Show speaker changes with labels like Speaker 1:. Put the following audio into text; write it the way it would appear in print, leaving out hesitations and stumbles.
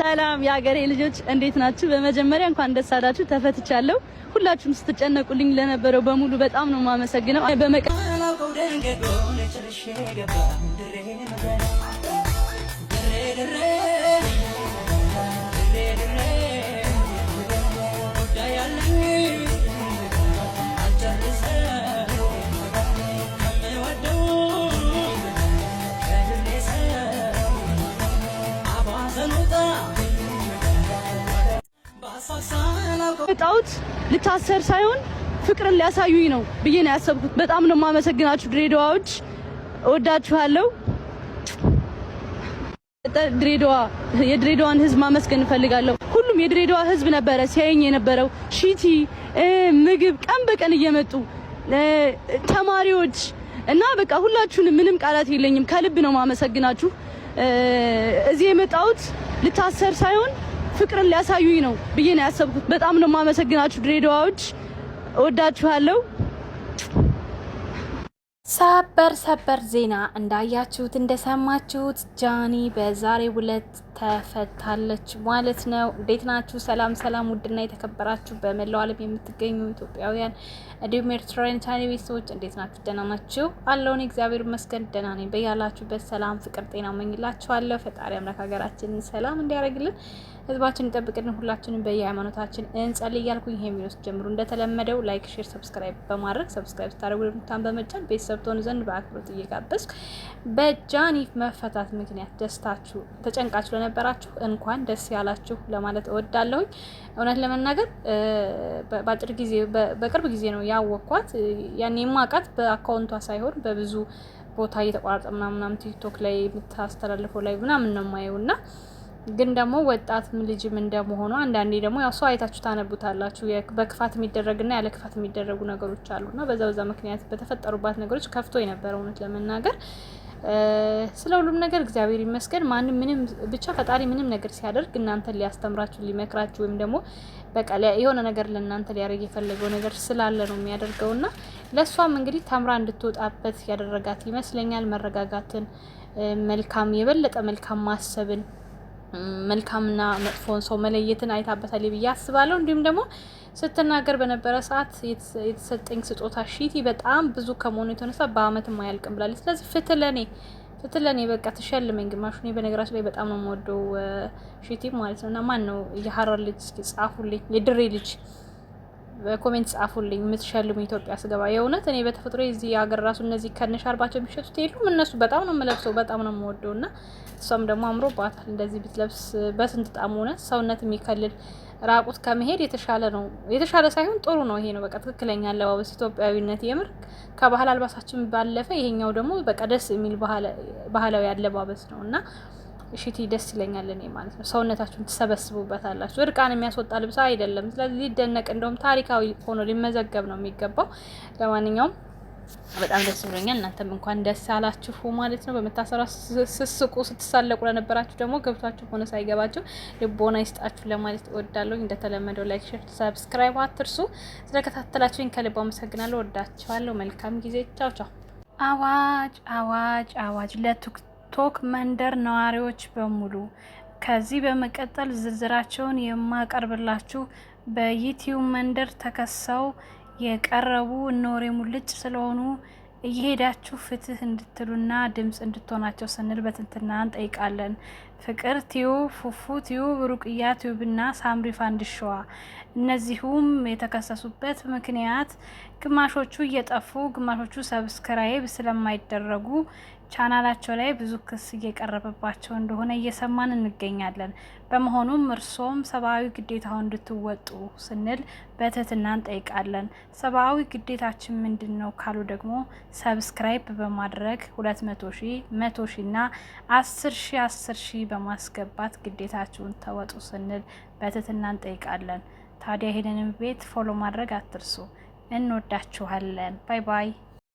Speaker 1: ሰላም የአገሬ ልጆች እንዴት ናችሁ? በመጀመሪያ እንኳን ደስ አላችሁ፣ ተፈትቻለሁ። ሁላችሁም ስትጨነቁልኝ ለነበረው በሙሉ በጣም ነው የማመሰግነው። ጣውት ልታሰር ሳይሆን ፍቅርን ሊያሳዩኝ ነው ብዬ ነው ያሰብኩት። በጣም ነው የማመሰግናችሁ ድሬዳዋዎች፣ እወዳችኋለሁ። ድሬዳዋ የድሬዳዋን ህዝብ ማመስገን እፈልጋለሁ። ሁሉም የድሬዳዋ ህዝብ ነበረ ሲያየኝ የነበረው ሺቲ ምግብ ቀን በቀን እየመጡ ተማሪዎች እና በቃ ሁላችሁንም ምንም ቃላት የለኝም። ከልብ ነው ማመሰግናችሁ። እዚህ የመጣሁት ልታሰር ሳይሆን ፍቅርን ሊያሳዩኝ ነው ብዬ ነው ያሰብኩት። በጣም ነው የማመሰግናችሁ ድሬዳዋዎች፣ እወዳችኋለሁ።
Speaker 2: ሰበር ዜና እንዳያችሁት እንደሰማችሁት ጃኒ በዛሬው ዕለት ተፈታለች ማለት ነው። እንዴት ናችሁ? ሰላም ውድና የተከበራችሁ በመላው ዓለም የምትገኙ ኢትዮጵያውያን እንዲሁም ኤርትራውያን ቻናል ቤተሰቦች እንዴት ናችሁ? ደህና ናችሁ? አለውን እግዚአብሔር ይመስገን ደህና ነኝ። በያላችሁበት ሰላም፣ ፍቅር፣ ጤና እመኝላችኋለሁ። ፈጣሪ አምላክ ሀገራችንን ሰላም እንዲያደርግልን፣ ህዝባችን ይጠብቅልን። ሁላችንም በየሃይማኖታችን እንጸልይ እያልኩኝ ይሄን ቪዲዮ ጀምሩ እንደተለመደው ላይክ፣ ሼር፣ ሰብስክራይብ በማድረግ ሰብስክራይብ ስታደርጉ ልምታን በመጫን ቤተሰብ ትሆኑ ዘንድ በአክብሮት እየጋበዝኩ በጃኒ መፈታት ምክንያት ደስታችሁ ተጨንቃችሁ ለነበራችሁ እንኳን ደስ ያላችሁ ለማለት እወዳለሁኝ። እውነት ለመናገር በቅርብ ጊዜ ነው ያወቅኳት። ያኔ ማቃት በአካውንቷ ሳይሆን በብዙ ቦታ እየተቋረጠ ምናምን ቲክቶክ ላይ የምታስተላልፈው ላይ ምናምን ነው የማየውና ግን ደግሞ ወጣት ልጅም እንደመሆኑ አንዳንዴ ደግሞ ያው ሰው አይታችሁ ታነቡታላችሁ። በክፋት የሚደረግና ያለ ክፋት የሚደረጉ ነገሮች አሉና በዛ ምክንያት በተፈጠሩባት ነገሮች ከፍቶ የነበረው እውነት ለመናገር ስለ ሁሉም ነገር እግዚአብሔር ይመስገን። ማንም ምንም ብቻ ፈጣሪ ምንም ነገር ሲያደርግ እናንተን ሊያስተምራችሁ ሊመክራችሁ ወይም ደግሞ በቃ የሆነ ነገር ለእናንተ ሊያደርግ የፈለገው ነገር ስላለ ነው የሚያደርገውና ለሷም እንግዲህ ተምራ እንድትወጣበት ያደረጋት ይመስለኛል። መረጋጋትን፣ መልካም የበለጠ መልካም ማሰብን፣ መልካምና መጥፎን ሰው መለየትን አይታበታል ብዬ አስባለሁ። እንዲሁም ደግሞ ስትናገር በነበረ ሰዓት የተሰጠኝ ስጦታ ሺቲ በጣም ብዙ ከመሆኑ የተነሳ በአመትም አያልቅም ብላለች። ስለዚህ ፍትህ ለኔ በቃ ተሸልመኝ ግማሹ። እኔ በነገራችን ላይ በጣም ነው የምወደው ሺቲ ማለት ነውና ማን ነው የሐረር ልጅ እስኪ ጻፉልኝ፣ የድሬ ልጅ በኮሜንት ጻፉልኝ የምትሸልሙ ኢትዮጵያ ስገባ። የእውነት እኔ በተፈጥሮ እዚህ ሀገር ራሱ እነዚህ ከነሻርባቸው የሚሸጡት የሉም እነሱ በጣም ነው የምለብሰው፣ በጣም ነው የምወደውና እሷም ደግሞ አምሮባታል እንደዚህ ብትለብስ በስንት ጣም ሆነ ሰውነት የሚከልል ራቁት ከመሄድ የተሻለ ነው። የተሻለ ሳይሆን ጥሩ ነው። ይሄ ነው በቃ ትክክለኛ አለባበስ ኢትዮጵያዊነት። የምር ከባህል አልባሳችን ባለፈ ይሄኛው ደግሞ በቃ ደስ የሚል ባህላዊ አለባበስ ነውና ሺቲ ደስ ይለኛል እኔ ማለት ነው። ሰውነታችሁን ተሰበስቡበታላችሁ። እርቃን የሚያስወጣ ልብስ አይደለም። ስለዚህ ሊደነቅ እንደውም ታሪካዊ ሆኖ ሊመዘገብ ነው የሚገባው። ለማንኛውም በጣም ደስ ብሎኛል። እናንተም እንኳን ደስ አላችሁ ማለት ነው። በመታሰራ ስስቁ ስትሳለቁ ለነበራችሁ ደግሞ ገብታችሁ ሆነ ሳይገባችሁ ልቦና ይስጣችሁ ለማለት እወዳለሁ። እንደተለመደው ላይክ፣ ሼር፣ ሰብስክራይብ አትርሱ። ስለከታተላችሁኝ ከልብ አመሰግናለሁ። ወዳችኋለሁ። መልካም ጊዜ። ቻው። አዋጅ ለቲክቶክ መንደር ነዋሪዎች በሙሉ ከዚህ በመቀጠል ዝርዝራቸውን የማቀርብላችሁ በዩቲዩብ መንደር ተከሰው የቀረቡ እነወሬ ሙልጭ ስለሆኑ እየሄዳችሁ ፍትህ እንድትሉና ድምጽ እንድትሆናቸው ስንል በትንትና እንጠይቃለን። ፍቅር ቲዩብ፣ ፉፉ ቲዩብ፣ ሩቅያ ቲዩብና ሳምሪ ፋንድሻዋ እነዚሁም የተከሰሱበት ምክንያት ግማሾቹ እየጠፉ ግማሾቹ ሰብስክራይብ ስለማይደረጉ ቻናላቸው ላይ ብዙ ክስ እየቀረበባቸው እንደሆነ እየሰማን እንገኛለን። በመሆኑም እርሶም ሰብአዊ ግዴታውን እንድትወጡ ስንል በትህትና እንጠይቃለን። ሰብአዊ ግዴታችን ምንድነው ካሉ ደግሞ ሰብስክራይብ በማድረግ 200,000 100,000 እና 10,000 በማስገባት ግዴታችሁን ተወጡ ስንል በትህትና እንጠይቃለን። ታዲያ ይሄንን ቤት ፎሎ ማድረግ አትርሱ። እንወዳችኋለን። ባይ ባይ።